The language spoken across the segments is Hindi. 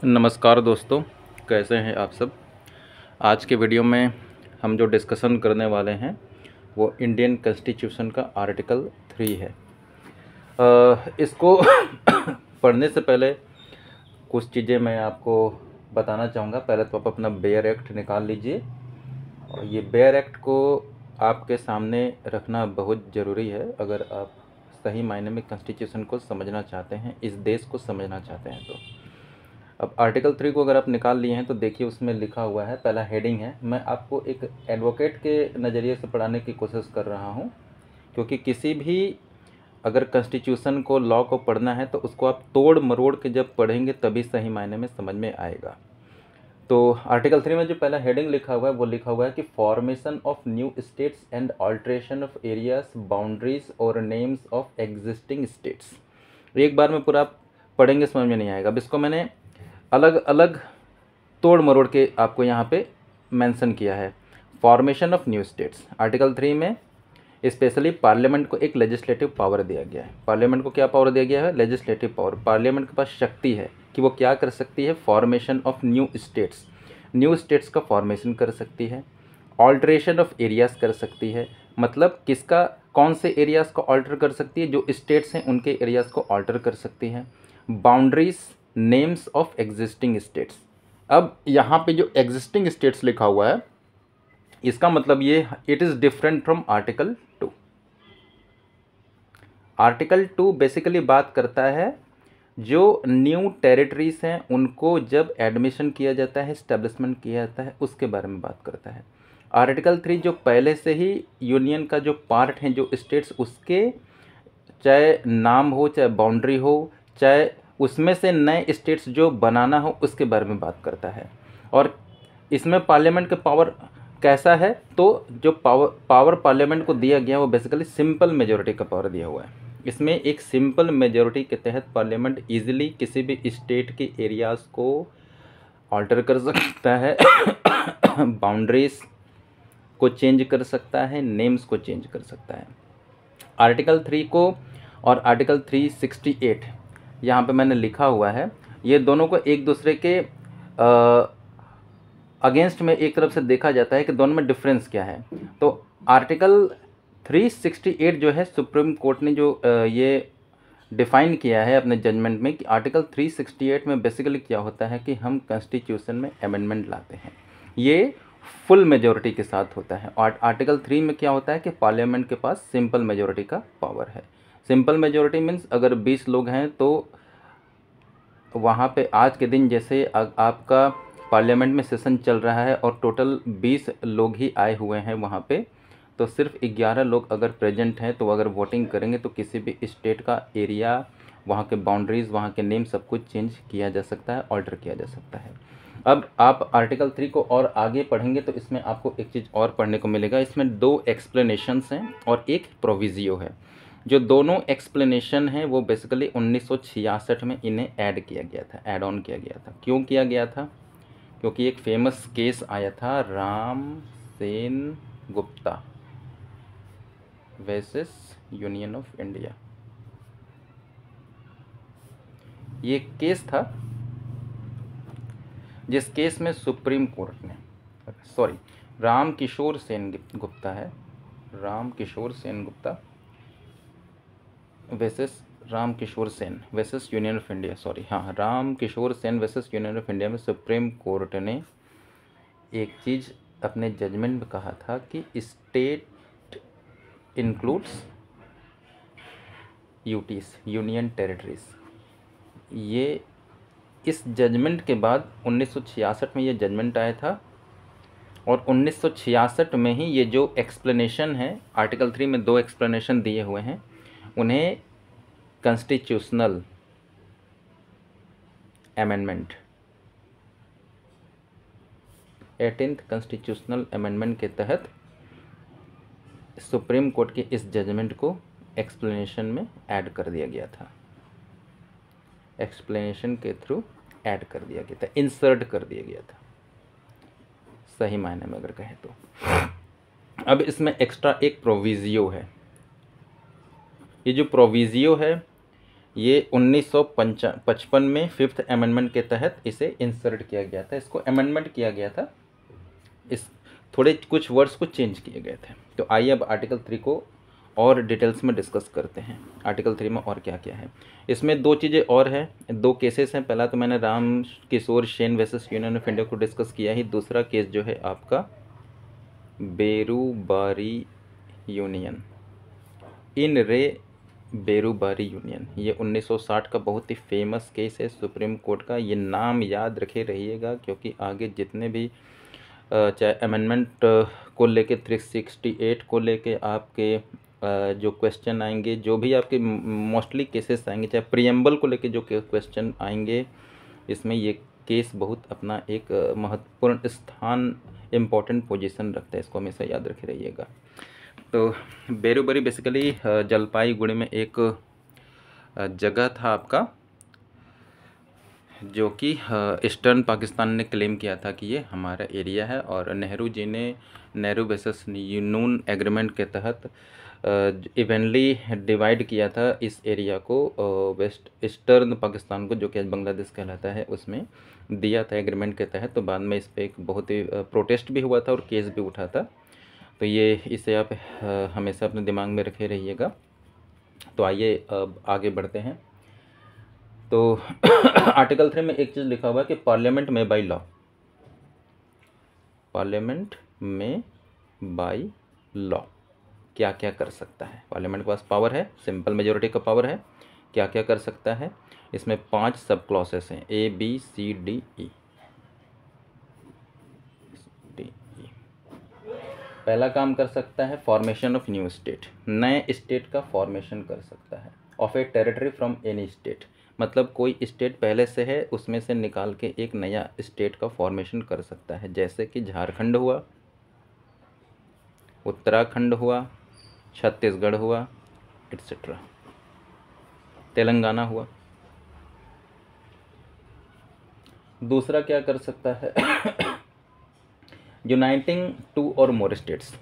नमस्कार दोस्तों, कैसे हैं आप सब। आज के वीडियो में हम जो डिस्कशन करने वाले हैं वो इंडियन कॉन्स्टिट्यूशन का आर्टिकल 3 है। इसको पढ़ने से पहले कुछ चीज़ें मैं आपको बताना चाहूँगा। पहले तो आप अपना बेयर एक्ट निकाल लीजिए, और ये बेयर एक्ट को आपके सामने रखना बहुत ज़रूरी है अगर आप सही मायने में कॉन्स्टिट्यूशन को समझना चाहते हैं, इस देश को समझना चाहते हैं। तो अब आर्टिकल 3 को अगर आप निकाल लिए हैं तो देखिए उसमें लिखा हुआ है, पहला हेडिंग है। मैं आपको एक एडवोकेट के नज़रिए से पढ़ाने की कोशिश कर रहा हूँ, क्योंकि किसी भी अगर कॉन्स्टिट्यूशन को, लॉ को पढ़ना है तो उसको आप तोड़ मरोड़ के जब पढ़ेंगे तभी सही मायने में समझ में आएगा। तो आर्टिकल 3 में जो पहला हेडिंग लिखा हुआ है वो लिखा हुआ है कि formation of new states and alteration of areas, boundaries और नेम्स ऑफ एग्जिस्टिंग स्टेट्स। एक बार में पूरा पढ़ेंगे समझ में नहीं आएगा। अब इसको मैंने अलग अलग तोड़ मरोड़ के आपको यहाँ पे मेंशन किया है। Formation of new states, article 3 में स्पेशली पार्लियामेंट को एक लेजिस्लेटिव पावर दिया गया है। पार्लियामेंट को क्या पावर दिया गया है? Legislative power. पार्लियामेंट के पास शक्ति है कि वो क्या कर सकती है? Formation of new states, new states का फॉर्मेशन कर सकती है। ऑल्ट्रेशन ऑफ एरियाज़ कर सकती है, मतलब किसका, कौन से एरियाज़ को ऑल्टर कर सकती है? जो स्टेट्स हैं उनके एरियाज़ को ऑल्टर कर सकती है। Boundaries, names of existing states. अब यहाँ पे जो एग्जिस्टिंग स्टेट्स लिखा हुआ है इसका मतलब ये, it is different from article 2। Article 2 basically बात करता है जो न्यू टेरिटरीज हैं उनको जब एडमिशन किया जाता है, इस्टेब्लिशमेंट किया जाता है, उसके बारे में बात करता है। आर्टिकल 3 जो पहले से ही यूनियन का जो पार्ट है, जो स्टेट्स, उसके चाहे नाम हो, चाहे बाउंड्री हो, चाहे उसमें से नए स्टेट्स जो बनाना हो, उसके बारे में बात करता है। और इसमें पार्लियामेंट का पावर कैसा है? तो जो पावर पार्लियामेंट को दिया गया है वो बेसिकली सिंपल मेजोरिटी का पावर दिया हुआ है। इसमें एक सिंपल मेजोरिटी के तहत पार्लियामेंट इजीली किसी भी स्टेट के एरियाज़ को ऑल्टर कर सकता है, बाउंड्रीज को चेंज कर सकता है, नेम्स को चेंज कर सकता है। आर्टिकल 3 को और आर्टिकल 368 यहाँ पे मैंने लिखा हुआ है, ये दोनों को एक दूसरे के अगेंस्ट में एक तरफ से देखा जाता है कि दोनों में डिफरेंस क्या है। तो आर्टिकल 368 जो है, सुप्रीम कोर्ट ने जो ये डिफ़ाइन किया है अपने जजमेंट में कि आर्टिकल 368 में बेसिकली क्या होता है कि हम कॉन्स्टिट्यूशन में अमेंडमेंट लाते हैं, ये फुल मेजोरिटी के साथ होता है। और आर्टिकल 3 में क्या होता है कि पार्लियामेंट के पास सिंपल मेजोरिटी का पावर है। सिंपल मेजोरिटी मीन्स अगर 20 लोग हैं तो वहाँ पे आज के दिन जैसे आपका पार्लियामेंट में सेशन चल रहा है और टोटल 20 लोग ही आए हुए हैं वहाँ पे, तो सिर्फ 11 लोग अगर प्रेजेंट हैं तो अगर वोटिंग करेंगे तो किसी भी स्टेट का एरिया, वहाँ के बाउंड्रीज़, वहाँ के नेम सब कुछ चेंज किया जा सकता है, ऑल्टर किया जा सकता है। अब आप आर्टिकल 3 को और आगे पढ़ेंगे तो इसमें आपको एक चीज़ और पढ़ने को मिलेगा। इसमें 2 एक्सप्लेनेशंस हैं और एक प्रोविजियो है। जो दोनों एक्सप्लेनेशन हैं वो बेसिकली 1966 में इन्हें ऐड किया गया था, ऐड ऑन किया गया था। क्यों किया गया था? क्योंकि एक फेमस केस आया था, Ram Sen Gupta versus Union of India. ये केस था जिस केस में सुप्रीम कोर्ट ने, सॉरी, राम किशोर सेन गुप्ता है, Ram Kishore Sen Gupta versus Ram Kishore Sen versus Union of India, sorry, हाँ, Ram Kishore Sen versus Union of India में सुप्रीम कोर्ट ने एक चीज़ अपने जजमेंट में कहा था कि state includes UTs, Union Territories. ये इस जजमेंट के बाद 1966 में ये जजमेंट आया था, और 1966 में ही ये जो एक्सप्लेनेशन है, आर्टिकल 3 में 2 एक्सप्लेनेशन दिए हुए हैं, उन्हें constitutional amendment, 18th constitutional amendment के तहत सुप्रीम कोर्ट के इस जजमेंट को एक्सप्लेनेशन में ऐड कर दिया गया था, एक्सप्लेनेशन के थ्रू ऐड कर दिया गया था, इंसर्ट कर दिया गया था, सही मायने में अगर कहें तो। अब इसमें एक्स्ट्रा एक प्रोविजियो है। ये जो प्रोविजियो है ये 1955 में 5th अमेंडमेंट के तहत इसे इंसर्ट किया गया था, इसको अमेंडमेंट किया गया था, इस थोड़े कुछ वर्ड्स को चेंज किए गए थे। तो आइए अब आर्टिकल 3 को और डिटेल्स में डिस्कस करते हैं। आर्टिकल 3 में और क्या क्या है। इसमें दो चीज़ें और हैं, दो केसेस हैं। पहला तो मैंने Ram Kishore Sen versus Union of India को डिस्कस किया ही। दूसरा केस जो है आपका बेरूबारी यूनियन, इन रे बेरूबारी यूनियन, ये 1960 का बहुत ही फेमस केस है सुप्रीम कोर्ट का। ये नाम याद रखे रहिएगा, क्योंकि आगे जितने भी चाहे अमेंडमेंट को लेके 368 को लेके आपके जो क्वेश्चन आएंगे, जो भी आपके मोस्टली केसेस आएंगे, चाहे प्रियम्बल को लेके जो क्वेश्चन आएंगे, इसमें ये केस बहुत अपना एक महत्वपूर्ण स्थान, इम्पोर्टेंट पोजीशन रखता है, इसको हमेशा याद रखे रहिएगा। तो बेरूबरी बेसिकली जलपाईगुड़ी में एक जगह था आपका, जो कि ईस्टर्न पाकिस्तान ने क्लेम किया था कि ये हमारा एरिया है, और नेहरू जी ने नेहरू वर्सेस नून एग्रीमेंट के तहत इवेंटली डिवाइड किया था इस एरिया को, वेस्ट ईस्टर्न पाकिस्तान को, जो कि आज बांग्लादेश कहलाता है, उसमें दिया था एग्रीमेंट के तहत। तो बाद में इस पर एक बहुत ही प्रोटेस्ट भी हुआ था और केस भी उठा था। तो ये इसे आप हमेशा अपने दिमाग में रखे रहिएगा। तो आइए अब आगे बढ़ते हैं। तो आर्टिकल 3 में एक चीज़ लिखा हुआ है कि पार्लियामेंट में बाई लॉ, पार्लियामेंट में बाई लॉ क्या क्या कर सकता है। पार्लियामेंट के पास पावर है, सिंपल मेजोरिटी का पावर है, क्या क्या कर सकता है। इसमें 5 सब क्लॉसेस हैं, A B C D E। पहला काम कर सकता है फॉर्मेशन ऑफ न्यू स्टेट, नए स्टेट का फॉर्मेशन कर सकता है। Of A territory from any state, मतलब कोई स्टेट पहले से है उसमें से निकाल के एक नया स्टेट का फॉर्मेशन कर सकता है। जैसे कि झारखंड हुआ, उत्तराखंड हुआ, छत्तीसगढ़ हुआ, एट्सेट्रा, तेलंगाना हुआ। दूसरा क्या कर सकता है, यूनाइटिंग 2 और मोर स्टेट्स,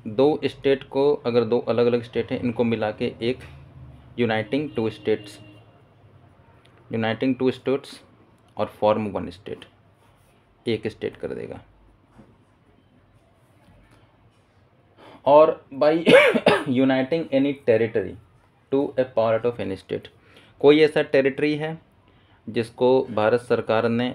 2 स्टेट को, अगर 2 अलग अलग स्टेट हैं, इनको मिला के एक यूनाइटिंग 2 स्टेट्स, यूनाइटिंग 2 स्टेट्स और फॉर्म 1 स्टेट, एक स्टेट कर देगा। और by uniting any territory to a part of any state, कोई ऐसा टेरिटरी है जिसको भारत सरकार ने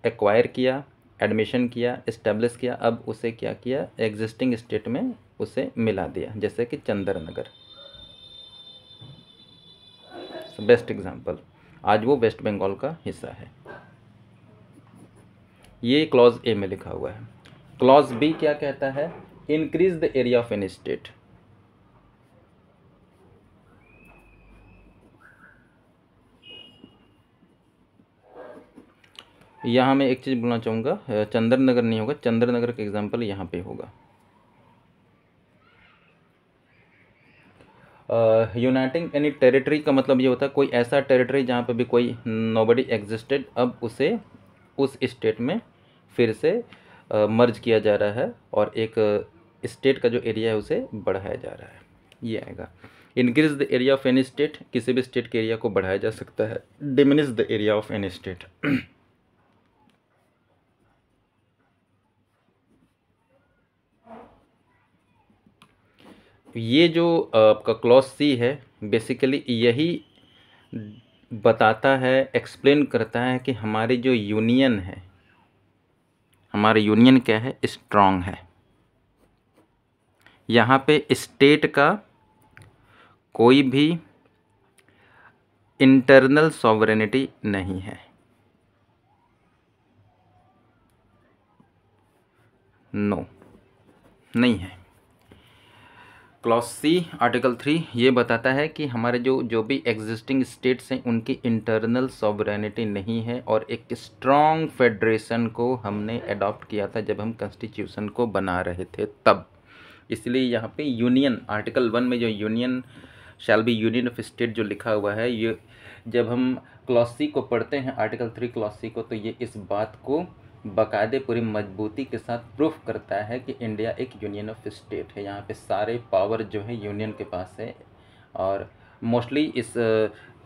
एक्वायर किया, एडमिशन किया, इस्टेब्लिश किया, अब उसे क्या किया, एग्जिस्टिंग स्टेट में उसे मिला दिया। जैसे कि चंद्रनगर, बेस्ट एग्जांपल, आज वो वेस्ट बंगाल का हिस्सा है। ये क्लॉज ए में लिखा हुआ है। क्लॉज बी क्या कहता है, increase the area of any state, यहाँ मैं एक चीज़ बोलना चाहूँगा, चंद्रनगर नहीं होगा, चंद्रनगर का एग्जाम्पल यहाँ पे होगा। यूनाइटिंग एनी टेरिटरी का मतलब ये होता है कोई ऐसा टेरिटरी जहाँ पे भी कोई नोबडी एग्जिस्टेड, अब उसे उस स्टेट में फिर से मर्ज किया जा रहा है और एक स्टेट का जो एरिया है उसे बढ़ाया जा रहा है, ये आएगा। Increase the area of any state, किसी भी स्टेट के एरिया को बढ़ाया जा सकता है। Diminish the area of any state, ये जो आपका क्लॉज सी है बेसिकली यही बताता है, एक्सप्लेन करता है कि हमारी जो यूनियन है, हमारा यूनियन क्या है, स्ट्रांग है। यहाँ पे स्टेट का कोई भी इंटरनल सॉवरेनिटी नहीं है, नो, नहीं है। क्लॉज सी आर्टिकल 3 ये बताता है कि हमारे जो भी एग्जिस्टिंग स्टेट्स हैं उनकी इंटरनल सॉवरेनिटी नहीं है, और एक स्ट्रॉन्ग फेडरेशन को हमने अडॉप्ट किया था जब हम कॉन्स्टिट्यूशन को बना रहे थे तब। इसलिए यहाँ पे यूनियन, आर्टिकल 1 में जो union shall be union of state जो लिखा हुआ है, ये जब हम क्लॉज सी को पढ़ते हैं, आर्टिकल 3 क्लॉज सी को, तो ये इस बात को बाकायदे पूरी मजबूती के साथ प्रूफ करता है कि इंडिया एक यूनियन ऑफ स्टेट है। यहाँ पे सारे पावर जो है यूनियन के पास है, और मोस्टली इस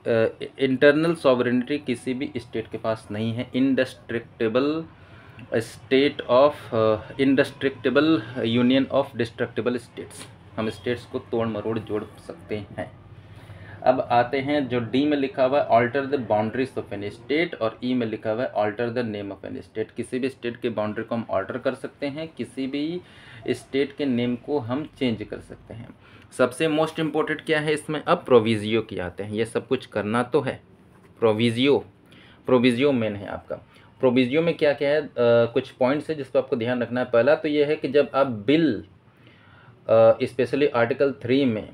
इंटरनल सॉवरेनिटी किसी भी स्टेट के पास नहीं है। इंडस्ट्रक्टिबल यूनियन ऑफ डिस्ट्रक्टिबल स्टेट्स, हम स्टेट्स को तोड़ मरोड़ जोड़ सकते हैं। अब आते हैं जो डी में लिखा हुआ है alter the boundaries of an state, और ई में लिखा हुआ है alter the name of an state. किसी भी स्टेट के बाउंड्री को हम ऑल्टर कर सकते हैं, किसी भी स्टेट के नेम को हम चेंज कर सकते हैं। सबसे मोस्ट इम्पोर्टेंट क्या है इसमें, अब प्रोविजियो की आते हैं। ये सब कुछ करना तो है, प्रोविजियो मेन है आपका। प्रोविजियो में क्या क्या है, कुछ पॉइंट्स है जिस पर आपको ध्यान रखना है। पहला तो ये है कि जब आप बिल स्पेशली आर्टिकल 3 में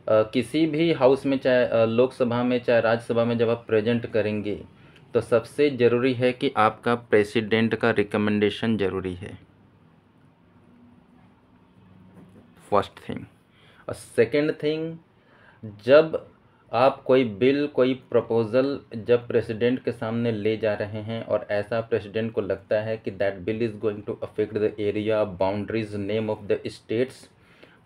किसी भी हाउस में, चाहे लोकसभा में चाहे राज्यसभा में, जब आप प्रेजेंट करेंगे तो सबसे ज़रूरी है कि आपका प्रेसिडेंट का रिकमेंडेशन ज़रूरी है, फर्स्ट थिंग। और सेकंड थिंग, जब आप कोई बिल, कोई प्रपोज़ल जब प्रेसिडेंट के सामने ले जा रहे हैं और ऐसा प्रेसिडेंट को लगता है कि that bill is going to affect the area, boundaries, name of the states,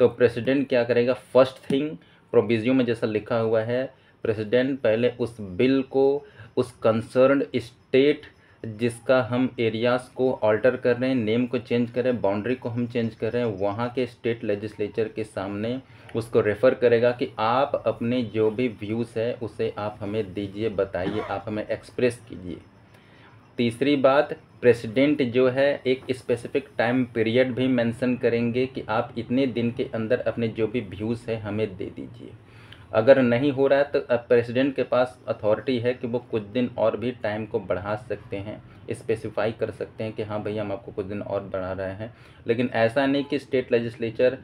तो प्रेसिडेंट क्या करेगा, फर्स्ट थिंग प्रोविजियो में जैसा लिखा हुआ है, प्रेसिडेंट पहले उस बिल को उस कंसर्न्ड स्टेट जिसका हम एरियाज़ को ऑल्टर कर रहे हैं, नेम को चेंज कर रहे हैं, बाउंड्री को हम चेंज कर रहे हैं, वहाँ के स्टेट लेजिस्लेचर के सामने उसको रेफ़र करेगा कि आप अपने जो भी व्यूज़ है उसे आप हमें दीजिए, बताइए, आप हमें एक्सप्रेस कीजिए। तीसरी बात, प्रेसिडेंट जो है एक स्पेसिफिक टाइम पीरियड भी मेंशन करेंगे कि आप इतने दिन के अंदर अपने जो भी व्यूज़ है हमें दे दीजिए। अगर नहीं हो रहा है तो प्रेसिडेंट के पास अथॉरिटी है कि वो कुछ दिन और भी टाइम को बढ़ा सकते हैं, स्पेसिफाई कर सकते हैं कि हाँ भैया हम आपको कुछ दिन और बढ़ा रहे हैं। लेकिन ऐसा नहीं कि स्टेट लेजिस्लेचर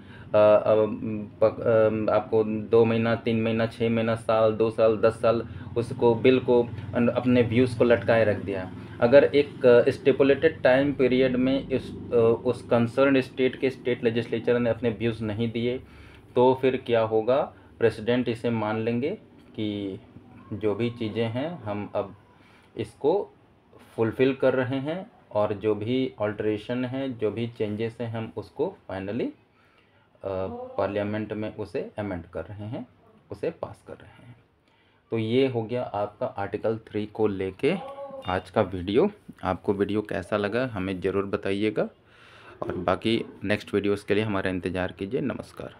आपको 2 महीना, 3 महीना, 6 महीना, साल, 2 साल, 10 साल उसको बिल को अपने व्यूज़ को लटकाए रख दिया। अगर एक स्टिपुलेटेड टाइम पीरियड में उस कंसर्न स्टेट के स्टेट लेजिस्लेचर ने अपने व्यूज़ नहीं दिए तो फिर क्या होगा, प्रेसिडेंट इसे मान लेंगे कि जो भी चीज़ें हैं हम अब इसको फुलफ़िल कर रहे हैं, और जो भी ऑल्ट्रेशन है, जो भी चेंजेस हैं, हम उसको फाइनली पार्लियामेंट में उसे अमेंड कर रहे हैं, उसे पास कर रहे हैं। तो ये हो गया आपका आर्टिकल 3 को लेके आज का वीडियो। आपको वीडियो कैसा लगा हमें ज़रूर बताइएगा, और बाकी नेक्स्ट वीडियोस के लिए हमारा इंतज़ार कीजिए। नमस्कार।